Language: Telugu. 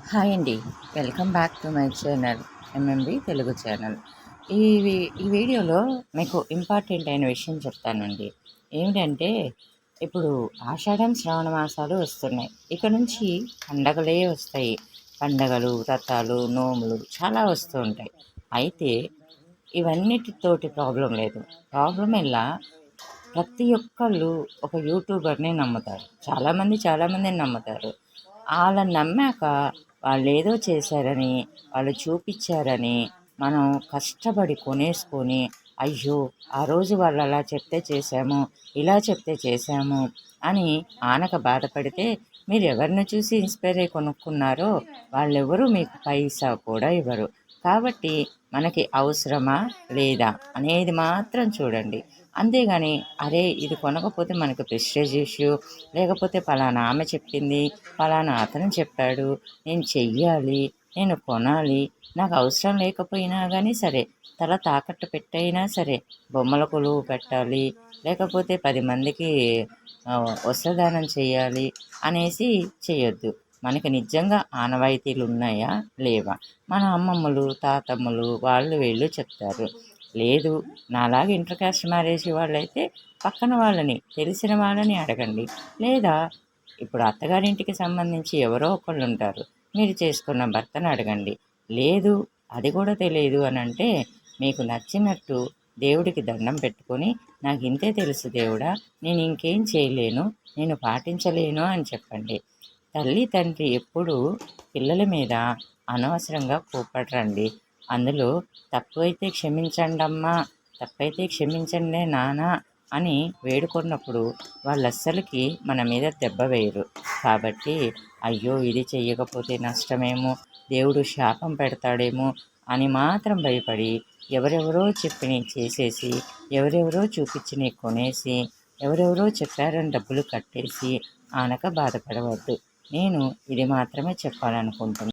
హాయ్ అండి. Welcome back to my channel MMB Telugu channel. ఈ ఈ వీడియోలో మీకు ఇంపార్టెంట్ అయిన విషయం చెప్తానండి. ఏమిటంటే ఇప్పుడు ఆషాఢం, శ్రావణ మాసాలు వస్తున్నాయి. ఇక నుంచి పండగలే వస్తాయి. పండగలు, వ్రతాలు, నోములు చాలా వస్తూ ఉంటాయి. అయితే ఇవన్నిటితోటి ప్రాబ్లం లేదు. ప్రాబ్లం ఎలా, ప్రతి ఒక్కళ్ళు ఒక యూట్యూబర్‌ని నమ్ముతారు. చాలామందిని నమ్ముతారు. ఆళ్ళని నమ్మాక వాళ్ళేదో చేశారని, వాళ్ళు చూపిచ్చారని, మనం కష్టపడి కొనేసుకొని, అయ్యో! ఆ రోజు వాళ్ళలా చెప్తే చేశాము, ఇలా చెప్తే చేశాము అని ఆనక బాధపడితే, మీరెవరిని చూసి ఇన్‌స్పైర్ అయ్యి కొనుక్కున్నారో వాళ్ళెవ్వరూ మీకు పైసా కూడా ఇవ్వరు. కాబట్టి మనకి అవసరమా? లేదా? అనేది మాత్రం చూడండి. అంతేగాని అరే ఇది కొనకపోతే మనకు ప్రెస్టీజ్ ఇష్యూ, లేకపోతే పలానా ఆమె చెప్పింది, పలానా అతను చెప్పాడు, నేను చెయ్యాలి, నేను కొనాలి, నాకు అవసరం లేకపోయినా కానీ సరే, తల తాకట్టు పెట్టైనా సరే బొమ్మల కొలువు పెట్టాలి, లేకపోతే 10 మందికి వస్త్రదానం చేయాలి అనేసి చేయొద్దు. మనకి నిజంగా ఆనవాయితీలు ఉన్నాయా లేవా, మన అమ్మమ్మలు తాతమ్మలు వాళ్ళు వీళ్ళు చెప్తారు. లేదు, నాలాగా ఇంటర్ కాస్ట్ మ్యారేజ్ వాళ్ళైతే పక్కన వాళ్ళని, తెలిసిన వాళ్ళని అడగండి. లేదా ఇప్పుడు అత్తగారింటికి సంబంధించి ఎవరో ఒకళ్ళు ఉంటారు, మీరు చేసుకున్న భర్తను అడగండి. లేదు, అది కూడా తెలియదు అని అంటే మీకు నచ్చినట్టు దేవుడికి దండం పెట్టుకొని, నాకు ఇంతే తెలుసు దేవుడా, నేను ఇంకేం చేయలేను, నేను పాటించలేను అని చెప్పండి. తల్లి తండ్రి ఎప్పుడూ పిల్లల మీద అనవసరంగా కోపడరండి. అందులో తప్పైతే క్షమించండమ్మా, తప్పైతే క్షమించండే నాన్న అని వేడుకున్నప్పుడు వాళ్ళు అస్సలకి మన మీద దెబ్బ వేయరు. కాబట్టి అయ్యో ఇది చెయ్యకపోతే నష్టమేమో, దేవుడు శాపం పెడతాడేమో అని మాత్రం భయపడి ఎవరెవరో చెప్పినవి చేసేసి, ఎవరెవరో చూపించినవి కొనేసి, ఎవరెవరో చెప్పారని డబ్బులు కట్టేసి ఆనక బాధపడవద్దు. నేను ఇది మాత్రమే చెప్పాలనుకుంటున్నాను.